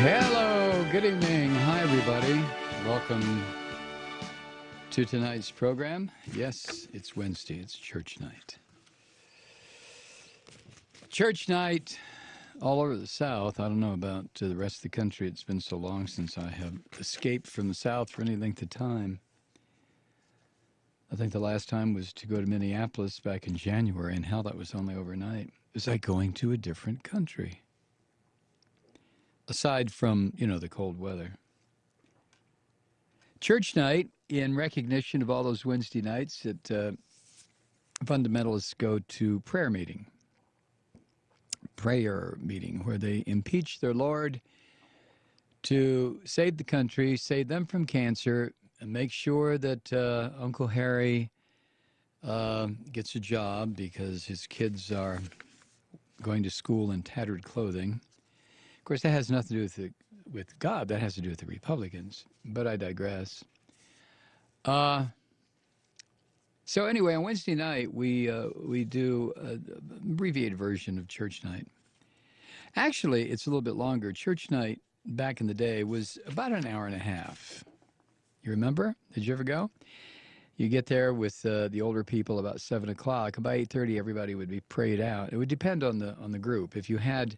Hello, good evening. Hi, everybody. Welcome to tonight's program. Yes, it's Wednesday. It's church night. Church night all over the South. I don't know about the rest of the country. It's been so long since I have escaped from the South for any length of time. I think the last time was to go to Minneapolis back in January, and hell, that was only overnight. It was like going to a different country. Aside from, the cold weather. Church night, in recognition of all those Wednesday nights that fundamentalists go to prayer meeting, where they impeach their Lord to save the country, save them from cancer, and make sure that Uncle Harry gets a job because his kids are going to school in tattered clothing. Of course, that has nothing to do with God. That has to do with the Republicans. But I digress. So anyway, on Wednesday night, we do an abbreviated version of church night. Actually, it's a little bit longer. Church night back in the day was about an hour and a half. You remember? Did you ever go? You get there with the older people about 7 o'clock. By 8:30, everybody would be prayed out. It would depend on the group. If you had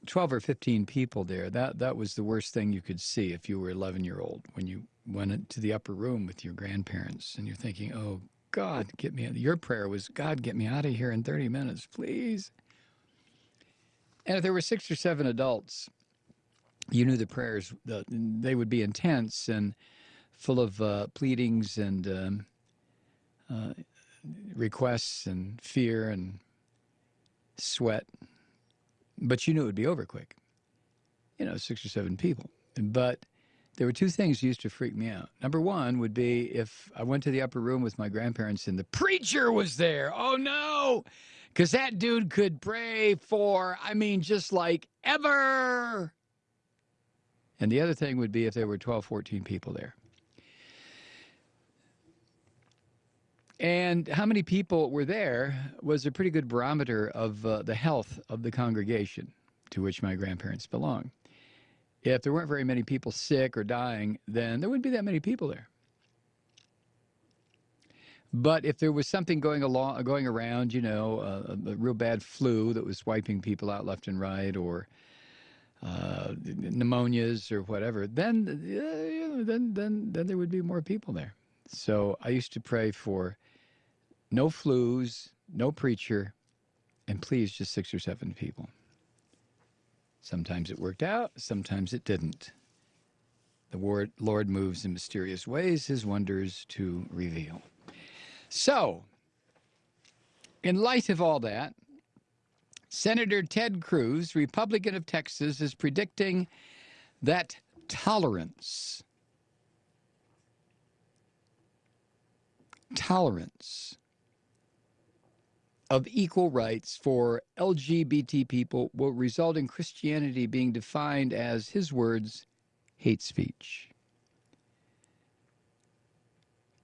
12 or 15 people there, that was the worst thing you could see if you were 11-year-old, when you went into the upper room with your grandparents and you're thinking, oh, God, get me out. Your prayer was, God, get me out of here in 30 minutes, please. And if there were 6 or 7 adults, you knew the prayers, they would be intense and full of pleadings and requests and fear and sweat. But you knew it would be over quick. 6 or 7 people. But there were 2 things that used to freak me out. Number one would be if I went to the upper room with my grandparents and the preacher was there. Oh, no! Because that dude could pray for, just like ever. And the other thing would be if there were 12, 14 people there. And how many people were there was a pretty good barometer of the health of the congregation to which my grandparents belong. If there weren't very many people sick or dying, then there wouldn't be that many people there. But if there was something going around, a real bad flu that was wiping people out left and right, or pneumonias or whatever, then there would be more people there. So I used to pray for no flus, no preacher, and please just 6 or 7 people. Sometimes it worked out, sometimes it didn't. The Lord moves in mysterious ways, his wonders to reveal. So, in light of all that, Senator Ted Cruz, Republican of Texas, is predicting that tolerance of equal rights for LGBT people will result in Christianity being defined as, his words, hate speech.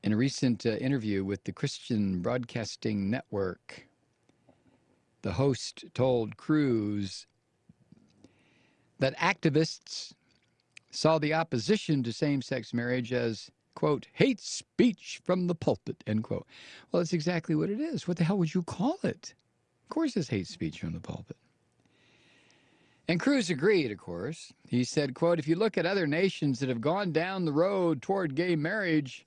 In a recent interview with the Christian Broadcasting Network, the host told Cruz that activists saw the opposition to same-sex marriage as, quote, hate speech from the pulpit, end quote. Well, that's exactly what it is. What the hell would you call it? Of course it's hate speech from the pulpit. And Cruz agreed, of course. He said, quote, if you look at other nations that have gone down the road toward gay marriage,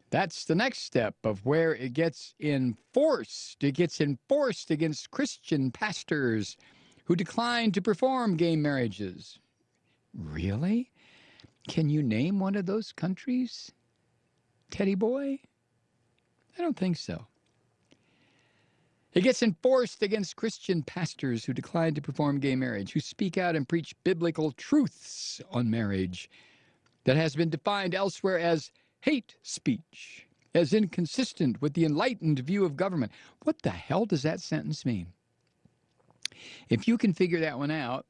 that's the next step of where it gets enforced. It gets enforced against Christian pastors who decline to perform gay marriages. Really? Can you name one of those countries, Teddy boy? I don't think so. It gets enforced against Christian pastors who decline to perform gay marriage, who speak out and preach biblical truths on marriage that has been defined elsewhere as hate speech, as inconsistent with the enlightened view of government. What the hell does that sentence mean? If you can figure that one out,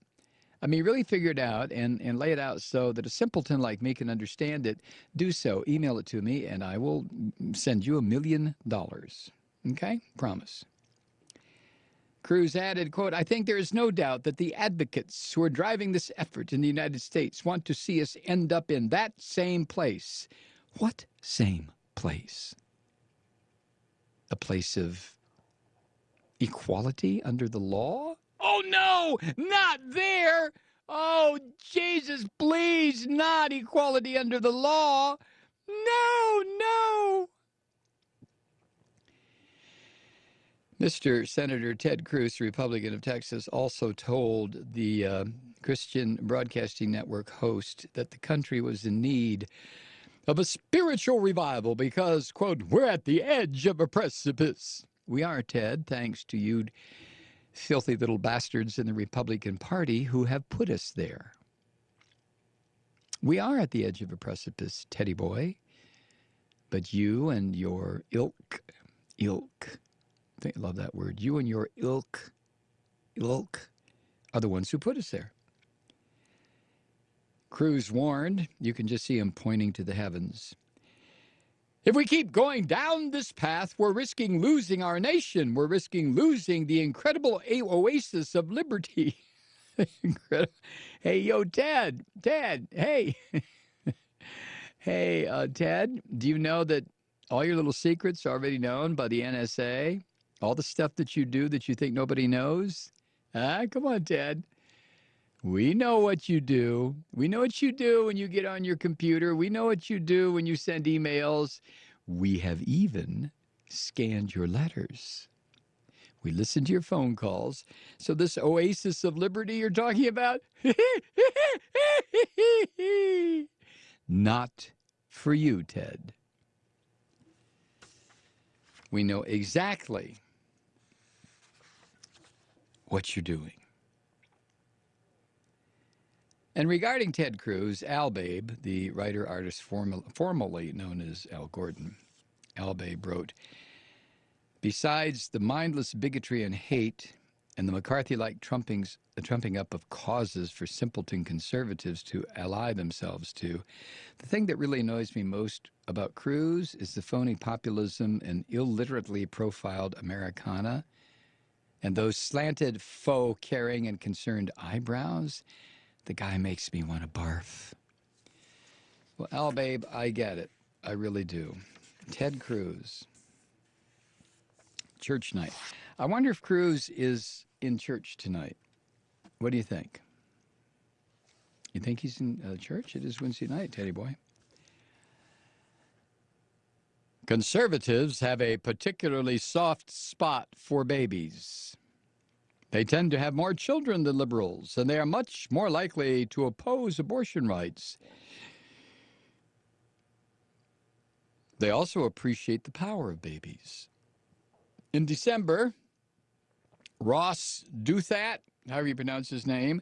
really figure it out and lay it out so that a simpleton like me can understand it, do so. Email it to me, and I will send you $1 million. Okay? Promise. Cruz added, quote, I think there is no doubt that the advocates who are driving this effort in the United States want to see us end up in that same place. What same place? A place of equality under the law? Oh, no, not there. Oh, Jesus, please, not equality under the law. No, no. Mr. Senator Ted Cruz, Republican of Texas, also told the Christian Broadcasting Network host that the country was in need of a spiritual revival because, quote, we're at the edge of a precipice. We are, Ted, thanks to you filthy little bastards in the Republican Party who have put us there. We are at the edge of a precipice, Teddy boy, but you and your ilk, I love that word. You and your ilk are the ones who put us there. Cruz warned, you can just see him pointing to the heavens. If we keep going down this path, we're risking losing our nation. We're risking losing the incredible oasis of liberty. Hey, yo, Ted, hey. Hey, Ted, do you know that all your little secrets are already known by the NSA? All the stuff that you do that you think nobody knows? Come on, Ted. We know what you do. We know what you do when you get on your computer. We know what you do when you send emails. We have even scanned your letters. We listen to your phone calls. So this oasis of liberty you're talking about? Not for you, Ted. We know exactly what you're doing. And regarding Ted Cruz, Al Babe, the writer-artist formerly known as Al Gordon, Al Babe wrote, besides the mindless bigotry and hate and the McCarthy-like trumping up of causes for simpleton conservatives to ally themselves to, the thing that really annoys me most about Cruz is the phony populism and illiterately profiled Americana and those slanted, faux, caring, and concerned eyebrows. The guy makes me want to barf. Well, Al Babe, I get it. I really do. Ted Cruz. Church night. I wonder if Cruz is in church tonight. What do you think? You think he's in church? It is Wednesday night, Teddy boy. Conservatives have a particularly soft spot for babies. They tend to have more children than liberals, and they are much more likely to oppose abortion rights. They also appreciate the power of babies. In December, Ross Douthat, however you pronounce his name,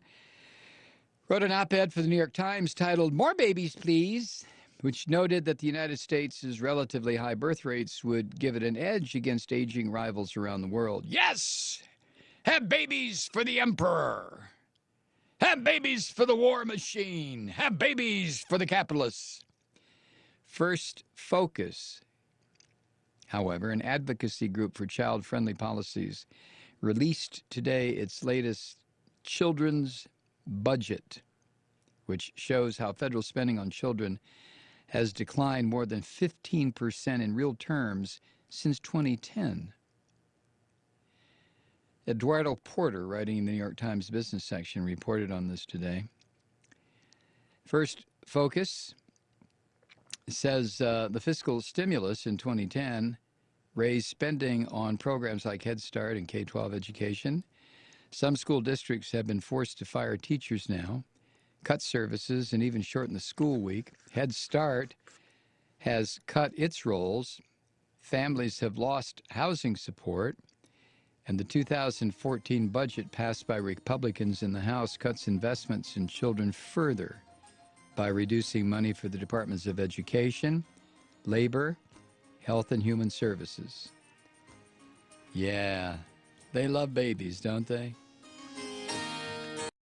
wrote an op-ed for the New York Times titled, More Babies, Please, which noted that the United States' relatively high birth rates would give it an edge against aging rivals around the world. Yes! Have babies for the emperor! Have babies for the war machine! Have babies for the capitalists! First Focus, however, an advocacy group for child-friendly policies, released today its latest children's budget, which shows how federal spending on children has declined more than 15% in real terms since 2010. Eduardo Porter, writing in the New York Times business section, reported on this today. First Focus says the fiscal stimulus in 2010 raised spending on programs like Head Start and K-12 education. Some school districts have been forced to fire teachers now, cut services, and even shorten the school week. Head Start has cut its roles. Families have lost housing support. And the 2014 budget passed by Republicans in the House cuts investments in children further by reducing money for the Departments of Education, Labor, Health and Human Services. Yeah, they love babies, don't they?